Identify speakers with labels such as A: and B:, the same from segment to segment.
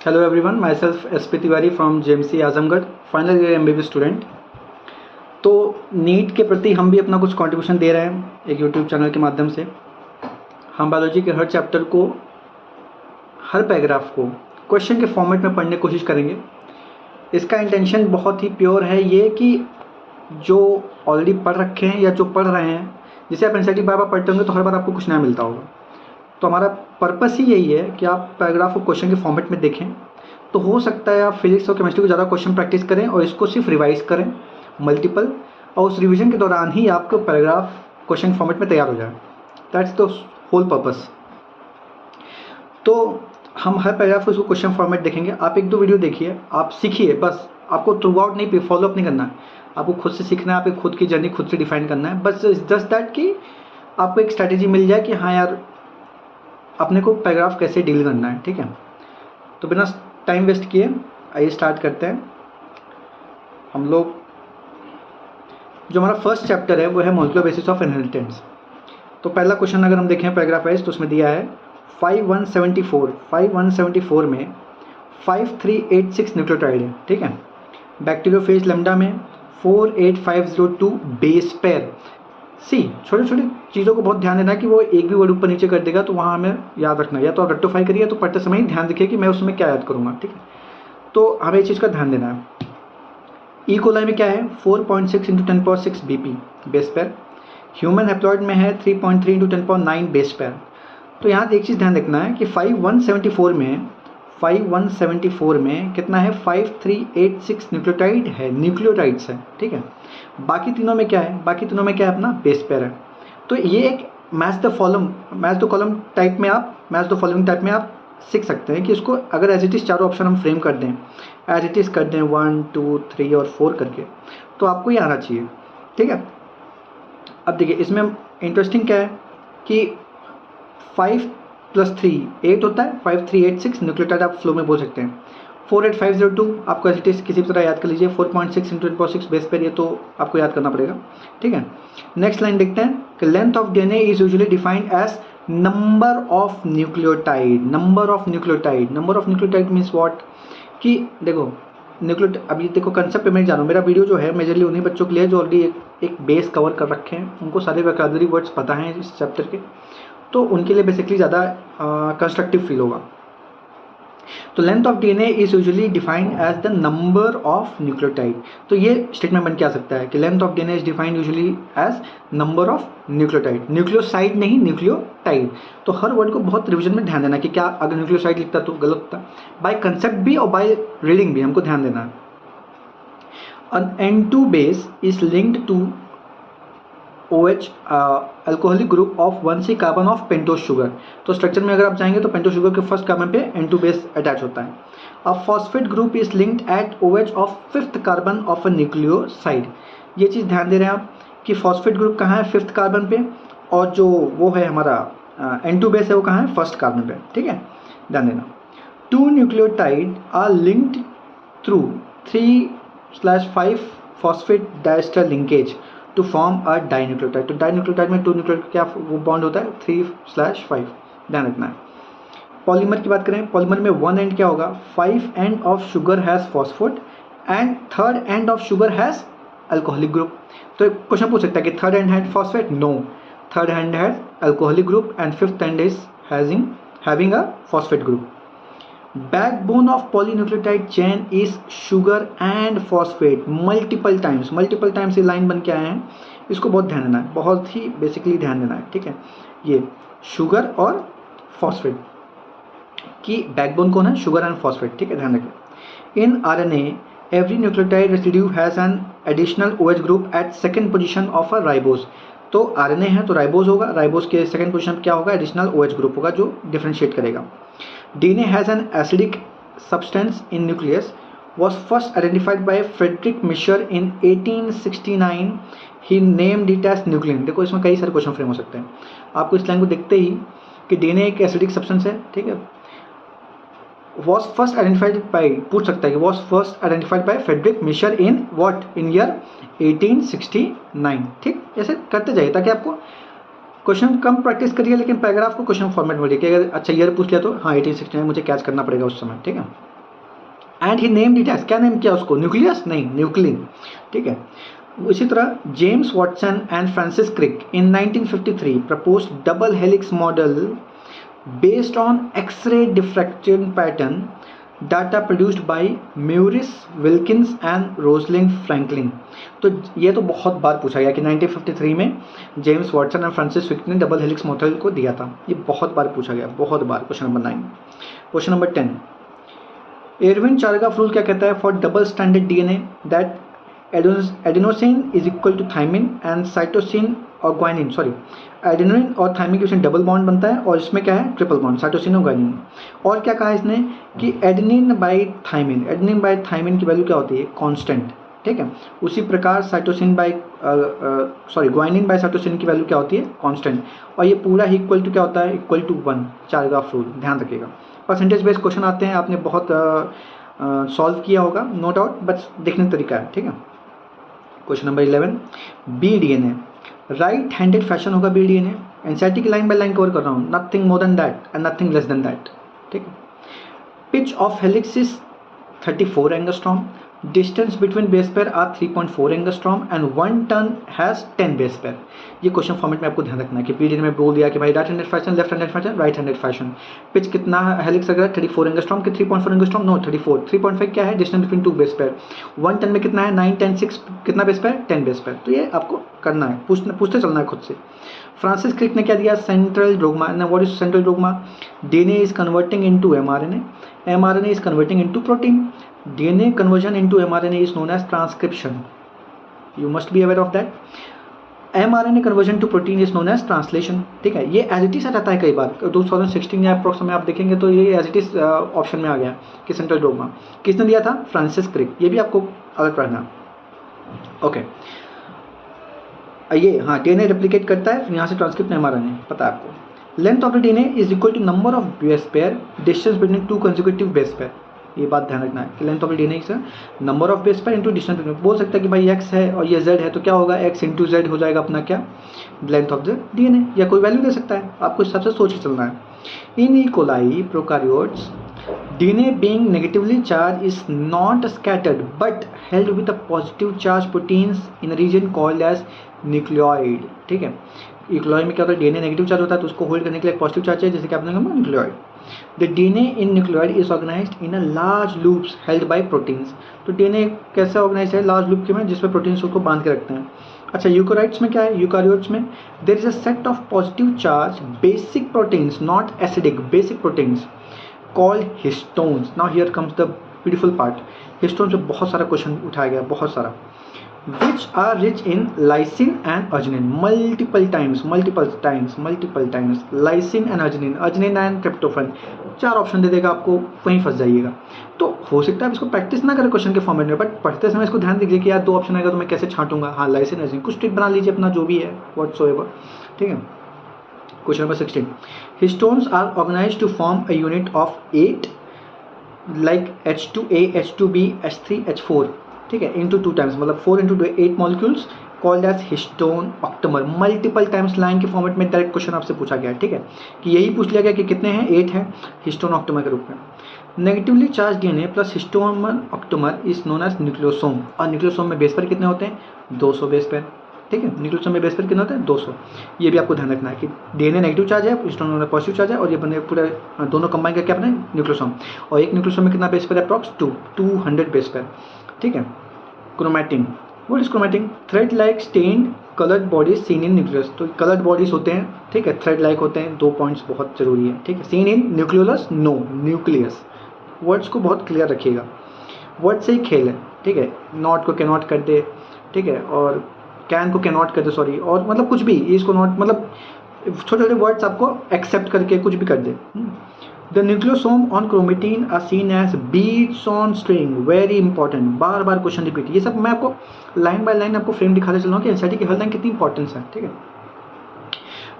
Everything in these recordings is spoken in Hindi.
A: Hello everyone, myself SP Tiwari from JMC Azamgarh, final year MBBS student. तो नीट के प्रति हम भी अपना कुछ कंट्रीब्यूशन दे रहे हैं एक यूट्यूब चैनल के माध्यम से। हम बायोलॉजी के हर चैप्टर को, हर पैराग्राफ को क्वेश्चन के फॉर्मेट में पढ़ने की कोशिश करेंगे। इसका इंटेंशन बहुत ही प्योर है ये कि जो ऑलरेडी पढ़ रखे हैं या जो पढ़ रहे हैं, जिसे आप एनसीईआरटी बार बार पढ़ते होंगे तो हर बार आपको कुछ नया मिलता होगा। तो हमारा पर्पस ही यही है कि आप पैराग्राफ को क्वेश्चन के फॉर्मेट में देखें। तो हो सकता है आप फिजिक्स और केमिस्ट्री को ज़्यादा क्वेश्चन प्रैक्टिस करें और इसको सिर्फ रिवाइज करें मल्टीपल, और उस रिवीजन के दौरान ही आपको पैराग्राफ क्वेश्चन फॉर्मेट में तैयार हो जाए। That's the whole purpose. तो हम हर पैराग्राफ को इसको क्वेश्चन फॉर्मेट देखेंगे। आप एक दो वीडियो देखिए, आप सीखिए, बस आपको थ्रू आउट नहीं फॉलो अप नहीं करना है, आपको खुद से सीखना है, आपकी खुद की जर्नी खुद से डिफाइन करना है। बस जस्ट दैट कि आपको एक स्ट्रैटेजी मिल जाए कि हाँ यार अपने को पैराग्राफ कैसे डील करना है। ठीक है, तो बिना टाइम वेस्ट किए आइए स्टार्ट करते हैं। हम लोग जो हमारा फर्स्ट चैप्टर है वो है मॉलिक्यूलर बेसिस ऑफ इनहेरिटेंस। तो पहला क्वेश्चन अगर हम देखें पैराग्राफ वाइज तो उसमें दिया है 5174 में 5386 न्यूक्लियोटाइड है। ठीक है, बैक्टीरियोफेज लैम्डा में 48502 बेस पेयर। छोटी छोटी चीज़ों को बहुत ध्यान देना है कि वो एक भी वर्ड ऊपर नीचे कर देगा तो वहाँ हमें याद रखना है। या तो आप रेक्टिफाई करिए तो पढ़ते समय ही ध्यान रखिए कि मैं उसमें क्या याद करूँगा। ठीक है, तो हमें इस चीज़ का ध्यान देना है। ई कोलाई में क्या है 4.6 × 10⁶ BP base pair. Human haploid में है 3.3 × 10⁹ बेस पेयर। तो यहाँ एक चीज़ ध्यान रखना है कि 5174 में कितना है 5386 न्यूक्लियोटाइड है, न्यूक्लियोटाइड्स है। ठीक है, बाकी तीनों में क्या है, अपना बेस पेयर है। तो ये एक मैच द कॉलम टाइप में आप सीख सकते हैं कि इसको अगर एज इट इज़ चारों ऑप्शन हम फ्रेम कर दें, 1 2 3 और 4 करके, तो आपको ये आना चाहिए। ठीक है, अब देखिए इसमें इंटरेस्टिंग क्या है कि 5 + 3 8 होता है, 5386 न्यूक्लियोटाइड आप फ्लो में बोल सकते हैं। 48502 आपको एज इट इज़ किसी भी तरह याद कर लीजिए, 4.6 × 10⁶ बेस पेयर, ये तो आपको याद करना पड़ेगा। ठीक है, नेक्स्ट लाइन देखते हैं कि length of DNA is usually defined as number of nucleotide. Number of nucleotide means what, कि देखो अभी देखो कंसेप्ट पे मैं जा रहा हूँ। मेरा वीडियो जो है मेजरली उन्हीं बच्चों के लिए जो ऑलरेडी एक बेस कवर कर रखे हैं, उनको सारे वोकैबुलरी वर्ड्स पता हैं इस चैप्टर के, तो उनके लिए बेसिकली ज़्यादा कंस्ट्रक्टिव फील होगा। तो length of DNA is usually defined as the number of nucleotide. तो ये स्टेटमेंट बन के आ सकता है कि length of DNA is defined usually as number of nucleotide. Nucleoside नहीं, न्यूक्लियोटाइड। तो हर वर्ड को बहुत रिवीजन में ध्यान देना कि क्या अगर न्यूक्लियोसाइड लिखता तो गलत होता। बाय कंसेप्ट भी और बाय रीडिंग भी हमको ध्यान देना है। An N2 base is linked to OH alcoholic group of 1C carbon of pentose sugar. तो स्ट्रक्चर में अगर आप जाएंगे तो पेंटोज शुगर के फर्स्ट कार्बन पे N2 बेस अटैच होता है। A phosphate group is linked at OH of 5th carbon of a nucleoside. ये चीज़ ध्यान दे रहे हैं आप कि फॉस्फेट ग्रुप कहाँ है 5th कार्बन पे, और जो वो है हमारा N2 बेस है वो कहाँ है 1st कार्बन पे। ठीक है, ध्यान देना। 2 nucleotide are linked through 3/5 phosphate diester linkage to form a dinucleotide. तो डाइन्यूक्लियोटाइड में 2 न्यूक्लियोटाइड क्या वो बॉन्ड होता है 3/5, ध्यान रखना है। पॉलीमर की बात करें, पॉलीमर में 1 एंड क्या होगा 5 end of sugar has phosphate and 3rd end of sugar has alcoholic group. तो एक क्वेश्चन पूछ सकता है कि 3rd end had phosphate, no, 3rd end had alcoholic group and 5th end is having a phosphate group. Backbone of polynucleotide chain is sugar and phosphate. Multiple times ये लाइन बन के आए हैं, इसको बहुत ध्यान देना है, बहुत ही बेसिकली ध्यान देना है। ठीक है, ये शुगर और फॉस्फेट की बैकबोन कौन है, शुगर एंड फॉस्फेट। ठीक है, ध्यान रखें। In RNA every nucleotide residue has an additional OH group at 2nd position of a ribose. तो RNA है तो राइबोज होगा, राइबोज के 2nd पोजिशन क्या होगा, एडिशनल OH ग्रुप होगा जो डिफ्रेंशिएट करेगा। DNA has an acidic substance in nucleus, was first identified by Friedrich Mischer in 1869. He named it as nuclein. देखो इसमें कई सारे क्वेश्चन फ्रेम हो सकते हैं आपको इस लाइन को देखते ही कि DNA एक एसिडिक सब्सटेंस है। ठीक है, was first identified by, पूछ सकता है कि was first identified by Friedrich Mischer in what, in year 1869। ठीक, ऐसे करते जाइए ताकि आपको क्वेश्चन कम प्रैक्टिस करिए लेकिन पैराग्राफ को क्वेश्चन फॉर्मेट में लिखिए। अगर अच्छा ईयर पूछ लिया तो हाँ 1869 मुझे कैच करना पड़ेगा उस समय। ठीक है, and he named it as, क्या नेम किया उसको, न्यूक्लियस नहीं, न्यूक्लिन, ठीक है। इसी तरह James Watson and Francis Crick in 1953 propose double helix model based on x-ray diffraction pattern data produced by Maurice Wilkins and Rosalind Franklin. तो ये तो बहुत बार पूछा गया कि 1953 में James Watson and Francis Crick ने डबल हेलिक्स मॉडल को दिया था। ये बहुत बार पूछा गया, बहुत बार। Question number 9। Question number 10, Erwin Chargaff rule क्या कहता है, for double standard DNA that adenosine is equal to thymine and cytosine और ग्वानिन, सॉरी एडेनोसिन और थाइमिन के बीच में डबल बॉन्ड बनता है और इसमें क्या है, ट्रिपल बॉन्ड, साइटोसिन और ग्वानिन। और क्या कहा इसने कि एडेनिन बाई थाइमिन की वैल्यू क्या होती है, कांस्टेंट, ठीक है। उसी प्रकार cytosine by guanine by cytosine की वैल्यू क्या होती है, कांस्टेंट। और ये पूरा ही इक्वल टू क्या होता है, इक्वल टू 1, चारगाफ रूल, ध्यान रखिएगा। परसेंटेज बेस्ड क्वेश्चन आते हैं, आपने बहुत सॉल्व किया होगा, नो डाउट, बस देखने का तरीका है, ठीक है। Question number 11, B DNA, right handed fashion होगा बी डीएनए। एनसीईआरटी की लाइन बाय लाइन कवर कर रहा हूँ, nothing more than that and nothing less than that, ठीक है। Pitch of helix is 34 angstrom, distance between base pair are 3.4 angstrom and 1 turn has 10 base pair. ये क्वेश्चन फॉर्मेट में आपको ध्यान रखना है कि पीडीएन में बोल दिया कि भाई right handed fashion, left handed fashion, right handed fashion. Pitch कितना हेलिक्स अगर 34 एंगस्ट्रॉम के 3.4 एंगस्ट्रॉम, नो 34, 3.5 क्या है, distance between 2 base pair. 1 turn में कितना है, 9, 10, 6 कितना बेस पेयर, 10 बेस पेयर। तो ये आपको करना है, पूछते चलना है खुद से। फ्रांसिस क्रिक ने क्या दिया, central dogma, what is central dogma, DNA is converting into mRNA, mRNA is converting into protein, DNA conversion into mRNA is known as transcription. You must be aware of that. mRNA conversion to protein is known as translation. ठीक है, ये एज इट इज आ जाता है कई बार, 2016 या अप्रोक्स में आप देखेंगे तो ये एज इट इज ऑप्शन में आ गया कि सेंट्रल डोग्मा किसने दिया था, फ्रांसिस क्रिक। ये भी आपको अलग पढ़ना, ओके। ये हाँ, डीएनए रेप्लिकेट करता है, यहाँ से ट्रांसक्रिप्ट mRNA पता है आपको। Length of the DNA is equal to number of base pair, distance between 2 consecutive base pair. ये बात ध्यान रखना है कि length of DNA is number of base pair into distance between. बोल सकता है कि भाई x है और ये z है, तो क्या होगा, x इंटू z हो जाएगा अपना क्या, लेंथ ऑफ द डीएनए, या कोई वैल्यू दे सकता है, आपको इस हिसाब से सोच के चलना है। In E coli prokaryotes DNA being negatively charge is not scattered but held with a positive charge proteins in region called as nucleoid, ठीक है। न्यूक्लियोइड में क्या होता है, डीएनए नेगेटिव चार्ज होता है तो उसको होल्ड करने के लिए पॉजिटिव चार्ज है, जैसे कि आपने कहा nucleoid. The DNA in nucleoid is organized in a large loops held by proteins. तो DNA कैसे ऑर्गेनाइज है, लार्ज लूप के में, जिसमें प्रोटीन्स उसको बांध के रखते हैं। अच्छा, यूकैरियोट्स में क्या है, यूकैरियोट्स में there is a set of positive charge basic proteins, not acidic, basic proteins called histones. Now here comes the beautiful part. Histone से बहुत सारा क्वेश्चन उठाया गया, बहुत सारा। which are rich in lysine and arginine multiple times, lysine and arginine and tryptophan। 4 option दे देगा आपको, वहीं फंस जाइएगा। तो हो सकता है इसको प्रैक्टिस ना करें क्वेश्चन के फॉर्मेट में, बट पढ़ते समय इसको ध्यान दीजिए कि यार 2 ऑप्शन आएगा तो मैं कैसे छांटूंगा। हाँ, लाइसिन अर्जिनिन, कुछ ट्रिक बना लीजिए अपना, जो भी है व्हाटसोएवर, ठीक है। Question number 16, histones are organised to form a unit of 8 like H2A, H2B, H3, H4, ठीक है, इंटू 2 टाइम्स, मतलब 4 into 8 molecules called as histone octamer. Multiple times line के फॉर्मेट में डायरेक्ट क्वेश्चन आपसे पूछा गया है, ठीक है, कि यही पूछ लिया गया कि कितने हैं, 8 हैं हिस्टोन ऑक्टेमर के रूप में। Negatively charge DNA plus histone octamer is known as nucleosome. और न्यूक्लियोसोम में बेस पेयर कितने होते हैं, 200 बेस पेयर, ठीक है। न्यूक्लियोसोम में बेस पेयर कितने होते हैं, 200। ये भी आपको ध्यान रखना है कि डीएनए नेगेटिव चार्ज है, हिस्टोन में पॉजिटिव चार्ज है, और ये बने पूरे दोनों कंबाइन करके अपने न्यूक्लियोसोम। और एक न्यूक्लियोसोम में कितना बेस पेयर है, अप्रॉक्स 200 बेस पेयर, ठीक है। Chromatin, what is chromatin, thread like stained coloured bodies seen in nucleus. तो कलर्ड बॉडीज होते हैं, ठीक है, थ्रेड लाइक होते हैं। 2 पॉइंट्स बहुत जरूरी है, ठीक है। Seen in nucleolus, no nucleus. Words को बहुत क्लियर रखिएगा, वर्ड से ही खेल है, ठीक है। नॉट को कैनॉट कर दे, ठीक है, और कैन को कैनॉट कर दे, सॉरी, और मतलब कुछ भी, इसको नॉट, मतलब छोटे छोटे वर्ड्स आपको एक्सेप्ट करके कुछ भी कर दे। The nucleosome on chromatin are seen as beads on string, very important। Bar bar question repeat, ये सब मैं आपको लाइन बाय लाइन आपको फ्रेम दिखाते चल रहा हूँ कि एनसीईआरटी की हर लाइन कितनी इंपॉर्टेंस है, ठीक है।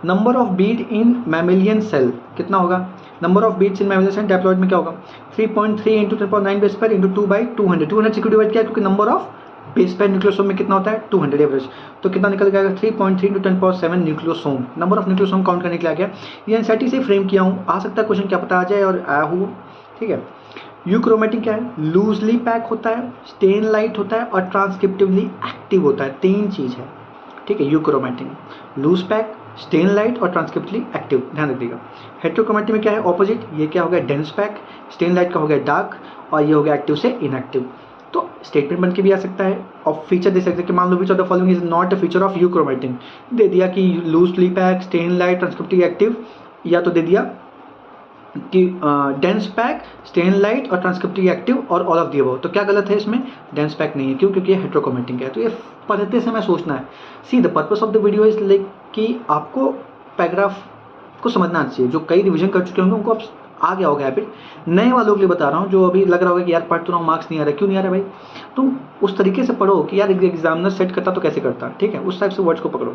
A: Number of bead in mammalian cell कितना होगा, number of beads in mammalian cell diploid में क्या होगा, 3.3 इंटू 10⁹ बेस पेयर इंटू 2/200। 200 से क्यों डिवाइड किया, क्योंकि number of base pair nucleosome में कितना होता है, 200 एवरेज। तो कितना निकल जाएगा, 3.3 into 10⁷ nucleosome, number of nucleosome count करने के लिए आ गया। ये एनसीईआरटी से फ्रेम किया हूँ, आ सकता है क्वेश्चन क्या पता आ जाए, और आया हूँ, ठीक है। यूक्रोमेटिन क्या है? लूजली पैक होता है, स्टेन लाइट होता है और ट्रांसक्रिप्टिवली एक्टिव होता है। 3 चीज़ है, ठीक है। Euchromatin loose pack, stain light और ट्रांसक्रिप्टिवली एक्टिव, ध्यान रखिएगा। हेट्रोक्रोमेटिन में क्या है? ऑपोजिट, ये क्या हो गया? डेंस पैक, स्टेन लाइट का हो गया डार्क और ये हो गया एक्टिव से इनएक्टिव। तो स्टेटमेंट बन के भी आ सकता है और फीचर दे सकते हैं कि मान लो which of the following is not a feature of euchromatin, दे दिया कि loosely pack, stain light, transcriptively active, या तो दे दिया कि डेंस पैक, स्टेन लाइट और ट्रांसक्रिप्टिवली एक्टिव और ऑल ऑफ दी अबव। तो क्या गलत है इसमें? डेंस पैक नहीं है, क्यों? क्योंकि ये हेट्रोक्रोमेटिन का है। तो ये पढ़ते समय सोचना है। See the purpose of the video is like कि आपको पैराग्राफ को समझना चाहिए। जो कई रिवीजन कर चुके होंगे उनको अब आ गया होगा हैबिट। नए वालों के लिए बता रहा हूँ, जो अभी लग रहा होगा कि यार पढ़ तो रहा हूँ, मार्क्स नहीं आ रहा। क्यों नहीं आ रहा भाई? तुम उस तरीके से पढ़ो कि यार एग्जामिनर सेट करता तो कैसे करता, ठीक है? उस टाइप से वर्ड्स को पकड़ो।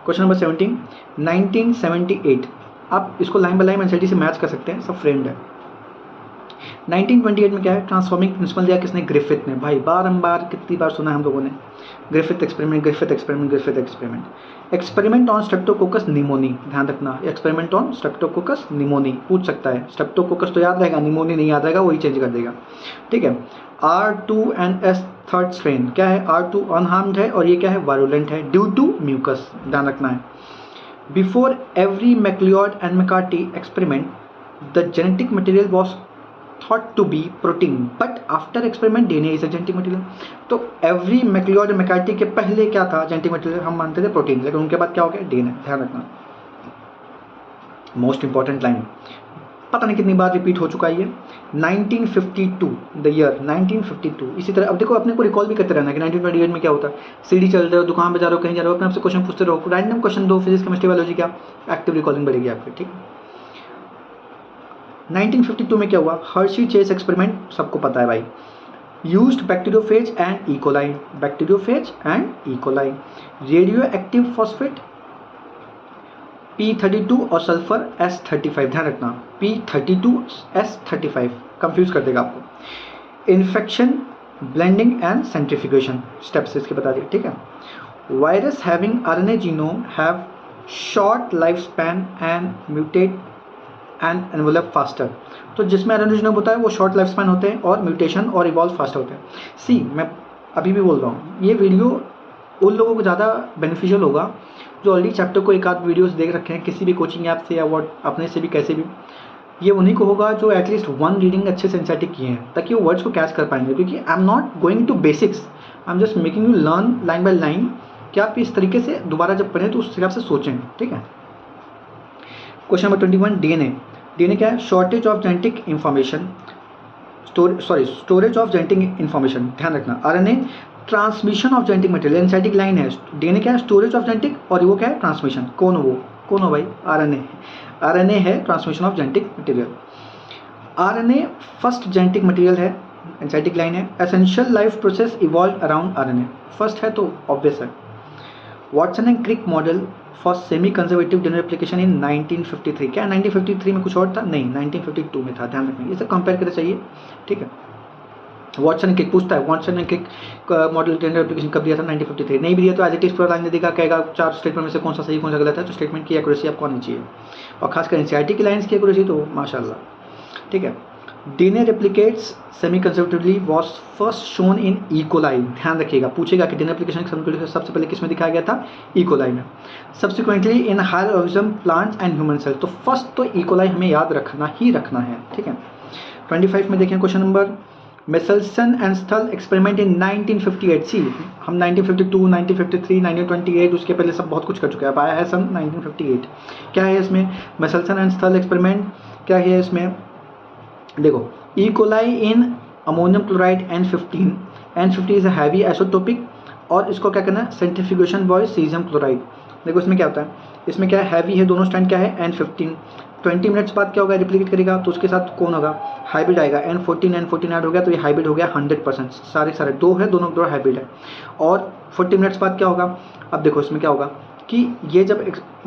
A: क्वेश्चन नंबर 17, 1978, आप इसको लाइन बाय लाइन एनसीईआरटी से मैच कर सकते हैं, सब फ्रेंड है। 1928 में क्या है? ट्रांसफॉर्मिंग प्रिंसिपल दिया किसने? ग्रिफिथ ने। भाई बारंबार कितनी बार सुना है हम लोगों ने, Griffith experiment, Griffith experiment, Griffith experiment. Experiment on Streptococcus pneumoniae, ध्यान रखना, एक्सपेरिमेंट ऑन स्ट्रेप्टोकोकस निमोनी पूछ सकता है। स्ट्रेप्टोकोकस तो याद रहेगा, निमोनी नहीं याद रहेगा, वही चेंज कर देगा, ठीक है। R2N S थर्ड स्ट्रेन क्या है? R2 अनहार्म्ड है और ये क्या है? वायरुलेंट है ड्यू टू म्यूकस, ध्यान रखना है। Before Avery MacLeod and McCarty experiment the genetic material was thought to be protein but after experiment DNA is a genetic material। तो एवरी मैक्लियोड और मैकार्टी के पहले क्या था? जेनेटिक मटेरियल हम मानते थे प्रोटीन, लेकिन उनके बाद क्या हो गया? DNA, ध्यान रखना। मोस्ट इंपॉर्टेंट लाइन, पता नहीं कितनी बार रिपीट हो चुका है ये। 1952 द ईयर 1952। इसी तरह अब देखो, अपने को रिकॉल भी करते रहना कि 1928 में क्या होता है। सीढ़ी चल रहे हो, दुकान पे जा रहे हो, कहीं जा रहे हो, अपने आपसे क्वेश्चन पूछते रहो, रैंडम क्वेश्चन दो, फिजिक्स केमिस्ट्री बायोलॉजी, क्या एक्टिव रिकॉलिंग बढ़ेगी आपकी, ठीक है। 1952 में क्या हुआ? हर्शी चेस एक्सपेरिमेंट, सबको पता है भाई। Used bacteriophage and E coli, bacteriophage and E coli. Radio active phosphate P32 और सल्फर S35, ध्यान रखना, P32 S35 कंफ्यूज कर देगा आपको। Infection, blending and centrifugation steps इसके बता दिए, ठीक है। Virus having RNA genome have short life span and mutate and envelope faster. तो जिसमें RNA जीनोम होता है वो शॉर्ट लाइफ स्पैन होते हैं और म्यूटेशन और इवॉल्व फास्टर होते हैं। सी, मैं अभी भी बोल रहा हूँ, ये वीडियो उन लोगों को ज़्यादा बेनिफिशियल होगा जो ऑलरेडी चैप्टर को एक आध वीडियोस देख रखे हैं किसी भी कोचिंग ऐप से या व्हाट अपने से भी कैसे भी। ये उन्हीं को होगा जो एटलीस्ट 1 रीडिंग अच्छे से एनसीईआरटी किए हैं, ताकि वो वर्ड्स को कैच कर पाएंगे। क्योंकि I am not going to basics, I am just making you learn line by line, कि आप इस तरीके से दोबारा जब पढ़ें तो उस हिसाब से सोचें, ठीक है। क्वेश्चन नंबर 21, DNA क्या है? Shortage of genetic information, storage of genetic information, ध्यान रखना। RNA transmission of genetic material, NCERT line है। DNA क्या है? स्टोरेज ऑफ जेनेटिक, और वो क्या है? ट्रांसमिशन। कौन हो भाई? RNA है transmission of genetic material. RNA first genetic material है, एनसीईआरटी लाइन है। Essential life process evolve around RNA, first है तो ऑब्वियस है। Watson and Crick model for semi conservative DNA application in 1953, क्या 1953 में कुछ और था? नहीं, 1952 में था, ध्यान रखना, ये सब कंपेयर करना चाहिए, ठीक है। वाटसन एंड क्रिक पूछता है, Watson and Crick model DNA application कब दिया था? 1953। नहीं भी दिया तो एज इट इज पूरा लाइन दे देगा, कहेगा 4 स्टेटमेंट में से कौन सा सही कौन सा गलत है। तो स्टेटमेंट की एक्यूरेसी आपको आनी चाहिए, और खासकर एनसीईआरटी की लाइन्स की एक्यूरेसी तो माशाल्लाह, ठीक है। DNA replicates semi-conservatively was first shown in E. coli, ध्यान रखिएगा, पूछेगा कि DNA एप्लीकेशन सबसे पहले किस में दिखाया गया था? E. coli में। Subsequently in higher organism, plants and human cells, तो फर्स्ट तो E. coli हमें याद रखना ही रखना है, ठीक है। 25 में देखें क्वेश्चन नंबर, मेसेल्सन एंड स्थल एक्सपेरिमेंट इन 1958। सी, हम 1952, 1953, 1928, उसके पहले सब बहुत कुछ कर चुके हैं, अब आया है सन 1958। क्या है इसमें? मेसेल्सन एंड स्थल एक्सपेरिमेंट क्या है इसमें? देखो, E. coli in ammonium chloride N15, N50 is a heavy isotopic, और इसको क्या करना है? Centrifugation by caesium chloride. देखो इसमें क्या होता है, इसमें क्या है? हैवी है, दोनों स्ट्रैंड क्या है? N15। 20 मिनट्स बाद क्या होगा? रिप्लिकेट करेगा, तो उसके साथ कौन होगा? हाइब्रिड आएगा, N14 ऐड हो गया, तो ये हाइब्रिड हो गया 100%। सारे दो है, दोनों हाइब्रिड है। और 40 मिनट्स बाद क्या होगा? अब देखो इसमें क्या होगा कि ये जब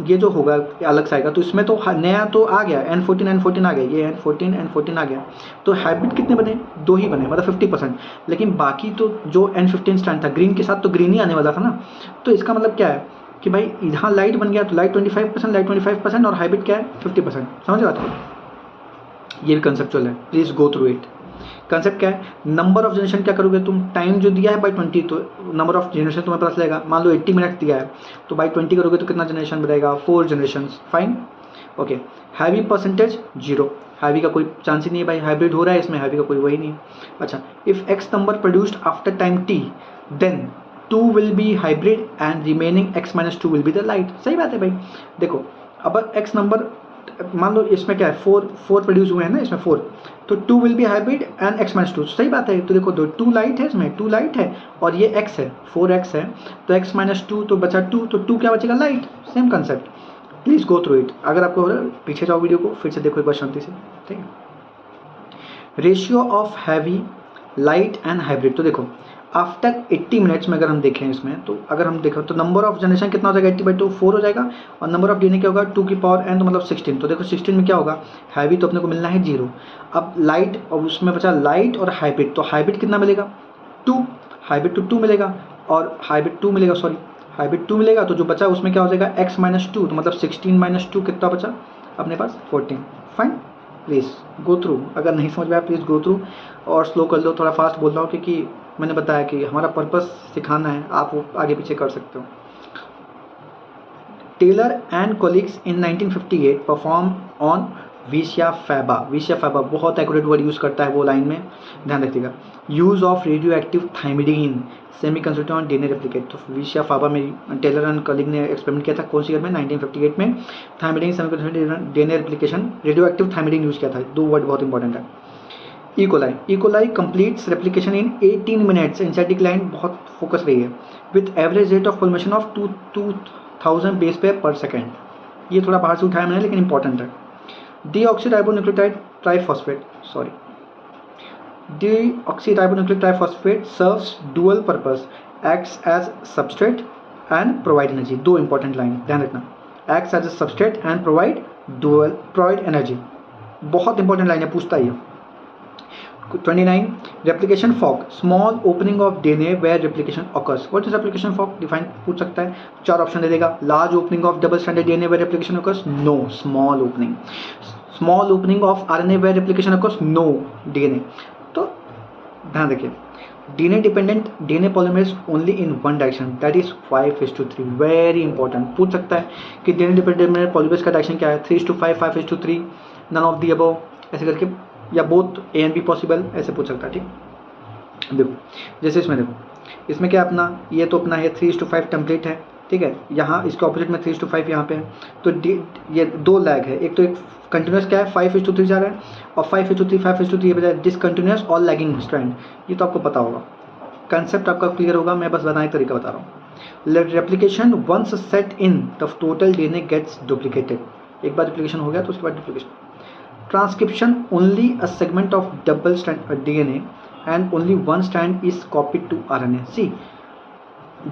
A: ये जो होगा अलग से आएगा, तो इसमें तो नया तो आ गया, N14 आ गया, ये N14 आ गया, तो हाइब्रिड कितने बने? 2 ही बने, मतलब 50%। लेकिन बाकी तो जो N15 स्ट्रैंड था ग्रीन के साथ, तो ग्रीन ही आने वाला था ना। तो इसका मतलब क्या है कि भाई यहाँ लाइट बन गया, तो लाइट 25%, और हाइब्रिड क्या है? 50%। समझ बात को? ये भी कंसेप्चुअल है, please go through it. Concept क्या है, नंबर ऑफ जनरेशन क्या करोगे तुम, टाइम जो दिया है बाई 20, तो नंबर ऑफ जनरेशन तुम्हें पता चलेगा, मान लो 80 मिनट दिया है तो बाई 20 करोगे तो कितना जनरेशन बनेगा, 4 generation, fine, okay. Heavy percentage 0, heavy का कोई चांस ही नहीं है भाई, हाइब्रिड हो रहा है इसमें, हैवी का कोई वही नहीं है। अच्छा, if X number produced after time T then 2 will be hybrid and remaining x minus 2 will be the light. सही बात है भाई, देखो अब x नंबर मान लो इसमें क्या है, 4 प्रोड्यूस हुए हैं ना इसमें 4, तो 2 will be hybrid and x minus 2, सही बात है। तो देखो 2 लाइट है इसमें, 2 लाइट है और ये x है, 4x है, तो x माइनस 2 तो बचा 2, तो 2 क्या बचेगा, light. Same concept, please go through it. अगर आपको हो रहा है पीछे जाओ वीडियो को, फिर से देखो एक बार शांति से, ठीक है। Ratio of heavy, light and hybrid, तो देखो आफ्टर 80 मिनट्स में अगर हम देखें इसमें, तो अगर हम देखें तो नंबर ऑफ जनरेशन कितना हो जाएगा, 80/2 4 हो जाएगा, और नंबर ऑफ डीएनए क्या होगा 2 की पावर n, तो मतलब 16। तो देखो 16 में क्या होगा, हैवी तो अपने को मिलना है 0, अब लाइट और उसमें बचा लाइट और हाइब्रिड, तो हाइब्रिड कितना मिलेगा 2, हाइब्रिड तो 2 मिलेगा, और हाइब्रिड 2 मिलेगा, सॉरी हाइब्रिड 2 मिलेगा, तो जो बचा उसमें क्या हो जाएगा x माइनस 2, तो मतलब 16 माइनस 2 कितना बचा अपने पास 14, फाइन। प्लीज़ गो थ्रू, अगर नहीं समझ में आया प्लीज़ गो थ्रू, और स्लो कर लो, थोड़ा फास्ट बोल रहा हूँ क्योंकि मैंने बताया कि हमारा पर्पस सिखाना है, आप वो आगे पीछे कर सकते हो। Taylor and colleagues in 1958 perform on Vicia faba, Vicia faba बहुत एक्यूरेट वर्ड यूज़ करता है वो लाइन में, ध्यान रखिएगा। Use of radioactive thymidine semi consistent on DNA replicate, तो विशिया फैबा में टेलर एंड कोलिग ने एक्सपेरिमेंट किया था, कौन सी ईयर में, 1958 में। Thymidine semi consistent DNA replication, radioactive thymidine use किया था, 2 वर्ड बहुत इंपॉर्टेंट है। E. coli completes replication in 18 minutes, एंजाइटिक लाइन बहुत फोकस रही है, with average rate of formation of 2000 base pair per second. ये थोड़ा बाहर से उठाया मैंने लेकिन इंपॉर्टेंट है। Deoxyribonucleotide triphosphate, sorry deoxyribonucleic triphosphate serves dual purpose, acts as substrate and provide energy. 2 important line ध्यान रखना, acts as a substrate and provide energy, बहुत इंपॉर्टेंट लाइन है, पूछता ही है। 29 replication fork, small opening of DNA where replication occurs. What is replication fork? Define पूछ सकता है, 4 ऑप्शन दे देगा। large opening of double stranded DNA where replication occurs, no, small opening of RNA where replication occurs, no, DNA। तो ध्यान रखिए, DNA dependent DNA polymerase only in one direction, that is 5:3, very important। पूछ सकता है कि DNA dependent polymerase का डायरेक्शन क्या है, 3:5, 5:3, none of the above, ऐसे करके, या both A and be possible, ऐसे पूछ सकता है, ठीक। देखो जैसे इसमें देखो, इसमें क्या अपना, ये तो अपना है 3:5 टेम्पलेट है, ठीक है, यहाँ इसके ऑपोजिट में 3:5 यहाँ पे है, तो ये 2 लैग है, एक तो एक कंटिन्यूस क्या है 5:3 जा रहा है, और 5:3 5:3 ये बजाय डिसकंटिन्यूस और लैगिंग स्ट्रैंड, ये तो आपको पता होगा, कंसेप्ट आपका क्लियर होगा, मैं बस बताने का तरीका बता रहा हूँ। Replication once set in the total DNA gets duplicated, एक बार रेप्लिकेशन हो गया तो उसके बाद duplication. Transcription, only a segment of double strand DNA and only one strand is copied to RNA। See,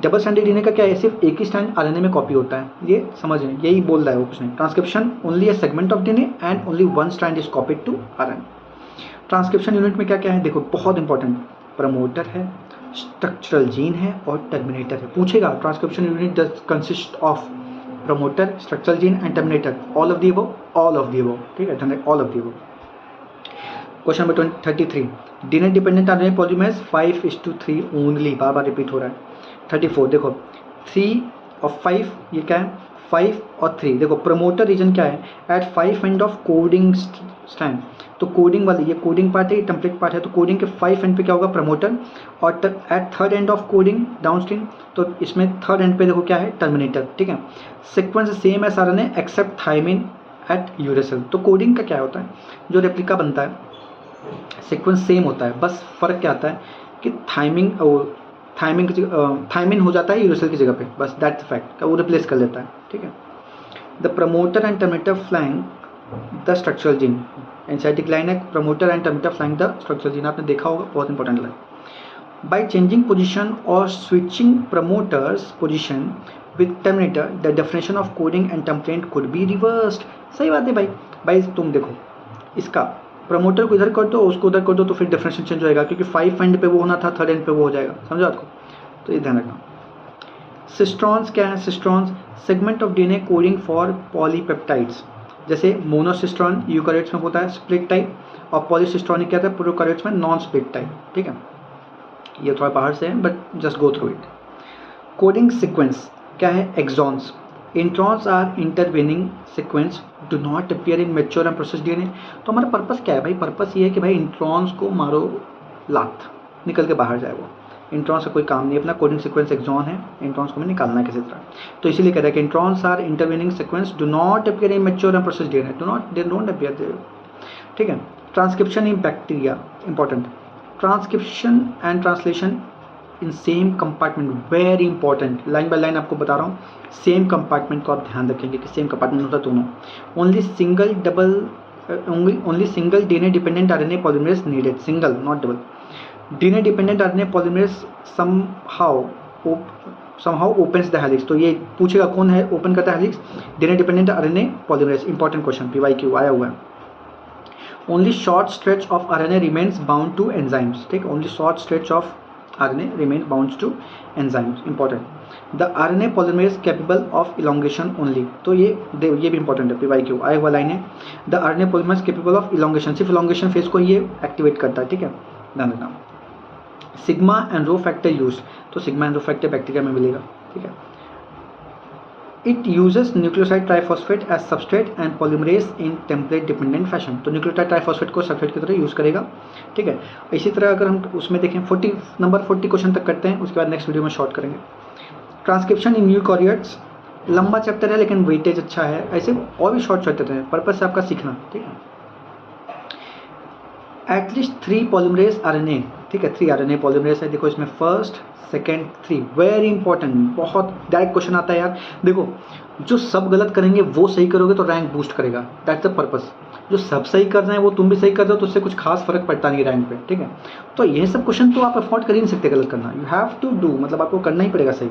A: double standard DNA का क्या है, सिर्फ एक ही स्ट्रैंड आरएनए में कॉपी होता है, ये समझ लें, यही बोल रहा है वो कुछ नहीं। Transcription only a segment of DNA and only one strand is copied to RNA. Transcription unit में क्या क्या है, देखो बहुत इंपॉर्टेंट, प्रमोटर है, स्ट्रक्चरल जीन है और टर्मिनेटर है। पूछेगा transcription unit does consist of promoter, structural gene and terminator, all of the above, ठीक है, all of the above। Question number 33, DNA dependent RNA polymerase 5:3 only, bar bar repeat हो रहा है। 34 देखो 3 और 5, ये क्या है 5 और 3, देखो प्रमोटर रीजन क्या है, at 5 end of coding strand, तो कोडिंग वाली, ये कोडिंग पार्ट है, ये टेम्पलेट पार्ट है, तो कोडिंग के 5 एंड पे क्या होगा प्रमोटर, और at 3rd end of coding downstream, तो इसमें 3rd एंड पे देखो क्या है टर्मिनेटर, ठीक है। Sequence same as RNA except thymine at uracil, तो कोडिंग का क्या होता है, जो रेप्लिका बनता है सीक्वेंस सेम होता है, बस फ़र्क क्या आता है कि थाइमिन हो जाता है यूरेसिल की जगह पे, बस दैट्स फैक्ट, वो रिप्लेस कर लेता है, ठीक है। The promoter and terminator flank the structural gene, एंजाइटिक लाइन है, promoter and terminator flank the structural gene, आपने देखा होगा, बहुत important line. By changing position और switching promoters position with terminator the definition of coding and template could be reversed. सही बात है भाई तुम देखो, इसका प्रमोटर को इधर कर दो, उसको उधर कर दो, तो फिर डेफिनेशन चेंज हो जाएगा, क्योंकि 5 एंड पे वो होना था, 3rd एंड पे वो हो जाएगा, समझो आपको, तो ये ध्यान रखना। सिस्ट्रॉन्स क्या है, cistrons segment of DNA coding for polypeptides, जैसे मोनोसिस्ट्रॉन यूकैरियोट्स में होता है स्प्लिट टाइप, और पॉलीसिस्टोनिक क्या था, प्रोकैरियोट्स में नॉन स्प्लिट टाइप, ठीक है। ये थोड़ा बाहर से है but just go through it. Coding sequence क्या है, exons. Introns are intervening sequence do not appear in mature and process DNA. तो हमारा पर्पस क्या है भाई, पर्पस ये है कि भाई इंट्रॉन्स को मारो लात, निकल के बाहर जाए वो। इंट्रॉन्स का कोई काम नहीं, अपना कोडिंग सीक्वेंस एक्सॉन है, इंट्रॉन्स को भी निकालना है किसी तरह। तो इसीलिए कह रहा है कि introns are intervening sequence do not appear in mature and process DNA, they don't appear there, ठीक है। Transcription in bacteria important, transcription and translation in same compartment, very important, line by line आपको बता रहा हूँ। सेम कंपार्टमेंट को आप ध्यान रखेंगे कि सेम कंपार्टमेंट होता है दोनों। Only single DNA dependent RNA polymerase needed, single not double. DNA dependent RNA polymerase somehow opens the helix. तो ये पूछेगा कौन है ओपन करता है helix, DNA dependent RNA polymerase, important question, PYQ आया हुआ है। Only short stretch of RNA remains bound to enzymes, ठीक, only short stretch of RNA remain bound to enzymes, important. The RNA polymerase capable of elongation only, तो ये भी important है, PYQ आया हुआ लाइन है। The RNA polymerase capable of elongation, सिर्फ elongation phase को ये एक्टिवेट करता है, ठीक है, ध्यान रखना। Sigma and rho factor use, तो sigma and rho factor bacteria में मिलेगा, ठीक है। It uses nucleoside triphosphate as substrate and polymerase in template dependent fashion, तो न्यूक्लियोटाइड ट्राइफॉस्फेट को सबस्ट्रेट की तरह यूज़ करेगा, ठीक है। इसी तरह अगर हम उसमें देखें नंबर 40 क्वेश्चन तक करते हैं, उसके बाद नेक्स्ट वीडियो में शॉर्ट करेंगे। ट्रांसक्रिप्शन इन यूकैरियोट्स, लंबा चैप्टर है लेकिन वेटेज अच्छा है, ऐसे और भी शॉर्ट चैप्टर है, पर्पस है आपका सीखना, ठीक है। एटलीस्ट 3 पॉलीमरेज RNA, ठीक है, 3 RNA पॉलीमरेज है, देखो इसमें फर्स्ट सेकेंड 3, वेरी इंपॉर्टेंट, बहुत डायरेक्ट क्वेश्चन आता है यार। देखो जो सब गलत करेंगे वो सही करोगे तो रैंक बूस्ट करेगा, दैट्स द पर्पस। जो सब सही कर रहे हैं वो तुम भी सही कर रहे हो तो उससे कुछ खास फर्क पड़ता नहीं रैंक पे, ठीक है। तो ये सब क्वेश्चन तो आप अफोर्ड कर ही नहीं सकते गलत करना, यू हैव टू डू, मतलब आपको करना ही पड़ेगा सही।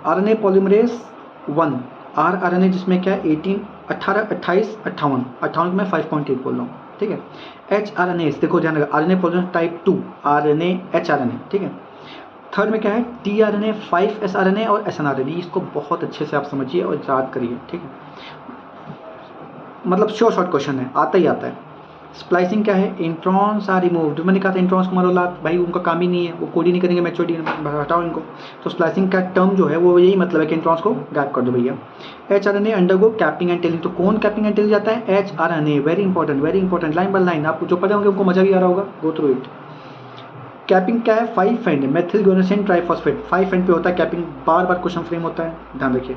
A: RNA पॉलीमरेज 1 RNA जिसमें क्या है 18 18 28 58 में 5.8 बोल रहा हूँ, ठीक है। HRNA देखो ध्यान रखा, RNA polymerase type 2 RNA HRNA, ठीक है। थर्ड में क्या है tRNA 5sRNA और snRNA, इसको बहुत अच्छे से आप समझिए और याद करिए, ठीक है, मतलब शॉर्ट क्वेश्चन है, आता ही आता है। स्प्लाइसिंग क्या है, इंट्रॉन्स आर रिमूव्ड, मैंने कहा था इंट्रॉन्स को मारो लात, भाई उनका काम ही नहीं है, वो कोड ही नहीं करेंगे मैच्योर डीएनए, हटाओ इनको। तो स्प्लाइसिंग का टर्म जो है वो यही मतलब है कि इंट्रॉन्स को गैप कर दो भैया। HRNA undergo capping and telling, तो कौन कैपिंग एंड टेलिंग जाता है, HRNA, very important, line by line, आपको जो पढ़े होंगे उनको मजा भी आ रहा होगा, गो थ्रू इट। कैपिंग क्या है, 5 एंड मेथिल गुआनिसिन ट्राइफॉस्फेट, 5 एंड पे होता है कैपिंग, बार क्वेश्चन फ्रेम होता है, ध्यान रखिए।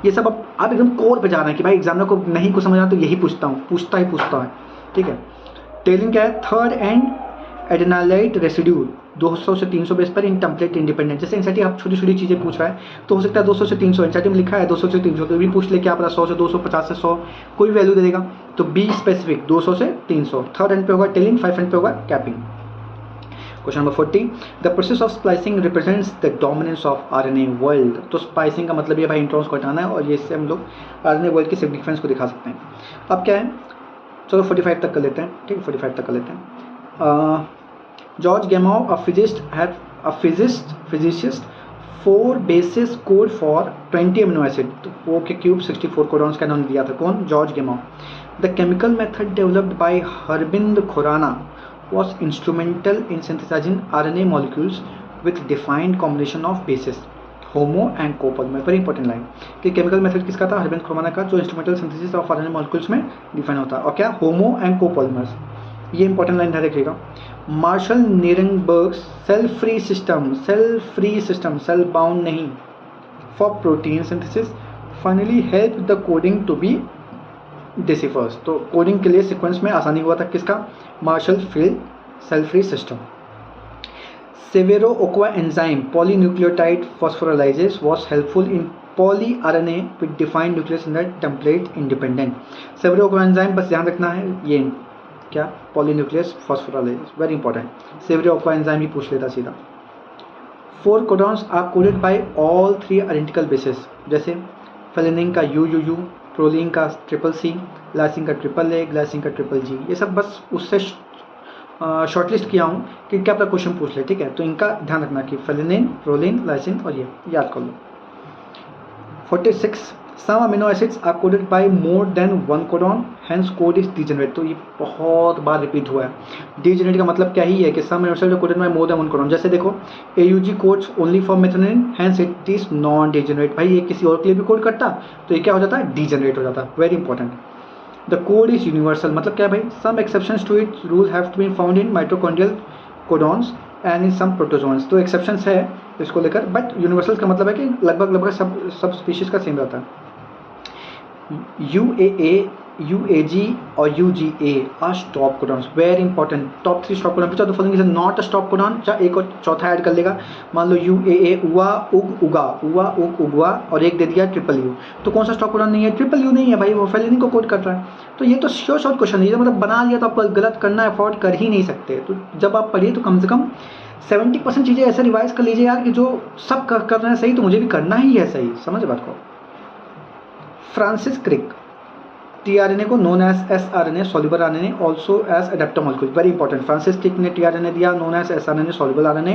A: ये सब आप एकदम कोर पे जा रहे हैं कि भाई एग्जामिनर को नहीं कुछ समझ आता तो यही पूछता है, ठीक है। टेलिंग क्या है, थर्ड एंड एडेनालाइट रेसिड्यू 200 से 300 बेस पर इन टेम्पलेट इंडिपेंडेंट, जैसे एनसीईआरटी आप छोटी चीज़ें पूछ रहा है तो हो सकता है 200 से 300, एनसीईआरटी में लिखा है 200 से 300, तो भी पूछ ले क्या पता 100 से 200, 50 से 100, कोई वैल्यू दे देगा। तो बी स्पेसिफिक 200 से 300, थर्ड एंड पे होगा टेलिंग, 5 एंड पे होगा capping. Question number 40, the process of splicing represents the dominance of RNA world, तो स्प्लाइसिंग का मतलब ये भाई इंट्रॉन्स को हटाना है, और ये इससे हम लोग RNA वर्ल्ड की सिग्निफिकेंस को दिखा सकते हैं। अब क्या है, चलो 45 तक कर लेते हैं, ठीक है, 45 तक कर लेते हैं। George Gamow a physicist 4 basis code for 20 amino acid, तो 4 के क्यूब 64 कोडॉन्स का नाम दिया था, कौन, George Gamow. The chemical method developed by Harbind Khorana was instrumental in synthesizing RNA molecules with defined combination of bases, homo and copolymer, very important line, कि केमिकल मेथड किसका था, हरबिंद खुराना का, जो instrumental synthesis of RNA molecules में डिफाइन होता है, और क्या, होमो एंड कोपोलिमर्स, ये इंपॉर्टेंट लाइन ध्यान रखिएगा। Marshall Nirenberg cell free system, cell bound नहीं, for protein synthesis finally help the coding to be deciphers, तो कोडिंग के लिए सीक्वेंस में आसानी हुआ था किसका, Marshall field cell free system. Severo Ochoa enzyme polynucleotide phosphorylase was helpful in poly RNA with defined nucleus in the template independent. Severo Ochoa enzyme बस ध्यान रखना है, ये क्या, polynucleus phosphorylase, very important, Severo Ochoa enzyme ही पूछ लेता सीधा। 4 codons are coded by all 3 identical bases, जैसे फेलिनिन का UUU, प्रोलिन का CCC, लाइसिन का AAA, ग्लाइसिन का GGG, ये सब बस उससे शॉर्टलिस्ट किया हूँ कि क्या आपका क्वेश्चन पूछ ले, ठीक है। तो इनका ध्यान रखना कि फेलिनिन, प्रोलिन, लाइसिन, और ये याद कर लो। 46 some amino acids are coded by more than one codon, hence code is degenerate. तो ये बहुत बार रिपीट हुआ है। डीजेनरेट का मतलब क्या ही है कि some amino acids are coded by more than one codon. जैसे देखो AUG codes only for methionine, hence it is non degenerate. भाई ये किसी और के लिए भी कोड करता तो ये क्या हो जाता है, डीजेनरेट हो जाता। Very important. The code is universal, मतलब क्या है भाई, some exceptions to it rule have to be found in mitochondrial codons and in some protozoans. तो एक्सेप्शंस है इसको लेकर, बट यूनिवर्सल का मतलब है कि लगभग सब स्पीशीज का सेम रहता है। UAA, UAG और UGA are stop codons. Very important. Top 3 stop codon पूछा तो following is not a stop codon. चाहे एक और चौथा ऐड कर लेगा, मान लो UAA उआ उग उगा, उआ उग उगवा, और एक दे दिया ट्रिपल U, तो कौन सा स्टॉप कोडॉन नहीं है, ट्रिपल U नहीं है भाई, वो फेलिनी को कोड कर रहा है। तो ये तो श्योर शॉर्ट क्वेश्चन है, मतलब बना लिया तो आपको गलत करना अफोर्ड कर ही नहीं सकते। तो जब आप पढ़िए तो कम से कम 70% चीज़ें ऐसे रिवाइज कर लीजिए यार कि जो सब कर रहे हैं सही तो मुझे भी करना ही है सही। समझ बात को। फ्रांसिस क्रिक, tRNA को known as sRNA soluble RNA also as adapter molecule. Very important. Francis Crick ने tRNA दिया known as sRNA soluble RNA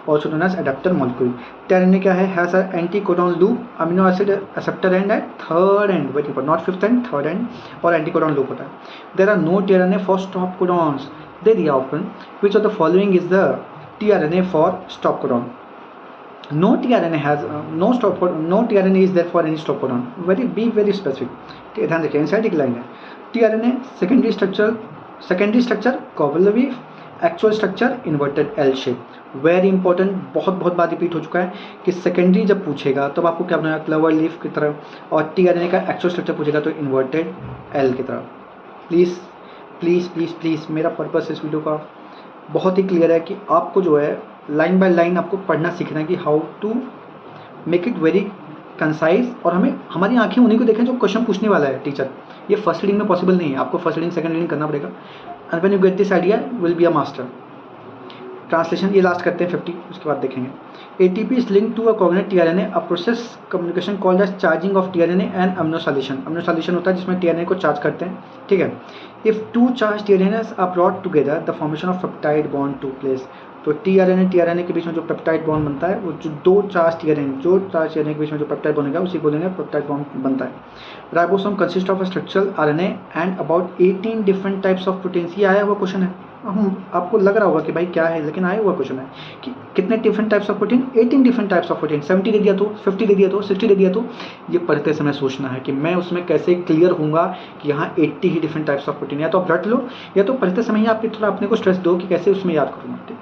A: also known as adapter molecule. tRNA क्या है, has a anticodon loop, amino acid acceptor end at third end, very important, not fifth end, third end, और एंटी कोडॉन लूप होता है। There are no tRNA for stop codons, दे दिया option, which of the following is the tRNA for stop codon. No tRNA has no tRNA is there for any stop codon. Be very specific. ध्यान रखिए, इनसाइड एक लाइन है। tRNA secondary structure clover leaf, actual structure inverted L shape. Very important, बहुत बार रिपीट हो चुका है कि सेकेंडरी जब पूछेगा तब आपको क्या बनाना, क्लवर लीफ की तरह, और tRNA का एक्चुअल स्ट्रक्चर पूछेगा तो इन्वर्टेड L की तरह। प्लीज़ प्लीज़ प्लीज़ प्लीज़, मेरा पर्पस इस वीडियो का बहुत ही क्लियर है कि आपको जो है लाइन बाय लाइन आपको पढ़ना सीखना है कि how to make it very concise, और हमारी आंखें उन्हीं को देखें जो क्वेश्चन पूछने वाला है टीचर। ये फर्स्ट रीडिंग में पॉसिबल नहीं है, आपको फर्स्ट रीडिंग सेकंड रीडिंग करना पड़ेगा। And when you get this idea will be a master. Translation ये लास्ट करते हैं 50, उसके बाद देखेंगे। ATP is linked to a coordinate tRNA, a process communication called as charging of tRNA and aminosalation। aminosalation होता है जिसमें tRNA को चार्ज करते हैं, ठीक है। If two charged tRNAs are brought together, the formation of peptide bond took place। तो tRNA के बीच में जो पेप्टाइड बॉन्ड बनता है, वो जो दो चार्ज tRNA के बीच में जो पेप्टाइड बनेगा उसी बोलेंगे पेप्टाइड बॉन्ड बनता है। Ribosome consist of a structural RNA and about 18 different types of proteins. ये आया हुआ क्वेश्चन है, आपको लग रहा होगा कि भाई क्या है, लेकिन आया हुआ क्वेश्चन है कि कितने different types of protein, 18 different types of protein. 70 दे दिया तो, 50 दे दिया तो, 60 दे दिया तो, ये पढ़ते समय सोचना है कि मैं उसमें कैसे क्लियर होऊंगा कि यहाँ 80 ही डिफरेंट टाइप्स ऑफ प्रोटीन। या तो आप रट लो, या तो पढ़ते समय ही आपकी थोड़ा अपने को स्ट्रेस दो कि कैसे उसमें याद करूँगा। ठीक,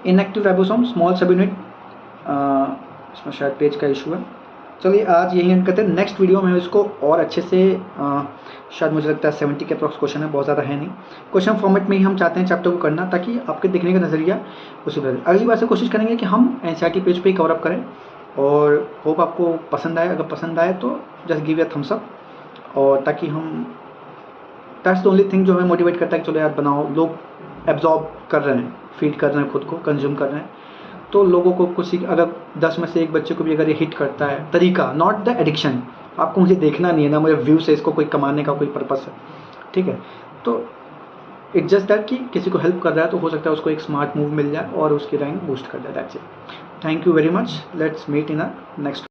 A: इनएक्टिव राइबोसोम स्मॉल सब यूनिट, इसमें शायद पेज का इशू है। चलिए आज यही एंड करते हैं। नेक्स्ट वीडियो में इसको और अच्छे से शायद मुझे लगता है 70 के अप्रॉक्स क्वेश्चन है, बहुत ज़्यादा है नहीं। क्वेश्चन फॉर्मेट में ही हम चाहते हैं चैप्टर को करना, ताकि आपके देखने का नज़रिया उसी तरह। अगली बार से कोशिश करेंगे कि हम NCERT पेज पे ही कवर अप करें, और होप आपको पसंद आए। अगर पसंद आए तो just give a thumbs up, और ताकि हम, दैट्स द ओनली थिंग जो हमें मोटिवेट करता है कि चलो यार बनाओ। लोग एब्जॉर्ब कर रहे हैं, फीड कर रहे हैं, खुद को कंज्यूम कर रहे हैं, तो लोगों को कुछ, अगर 10 में से एक बच्चे को भी अगर ये हिट करता है तरीका, नॉट द एडिक्शन, आपको मुझे देखना नहीं है ना, मुझे व्यू से इसको कोई कमाने का कोई पर्पस है, ठीक है। तो इट्स जस्ट दैट कि किसी को हेल्प कर रहा है तो हो सकता है उसको एक स्मार्ट मूव मिल जाए और उसकी रैंक बूस्ट कर जाए। That's it. Thank you very much. Let's meet in a next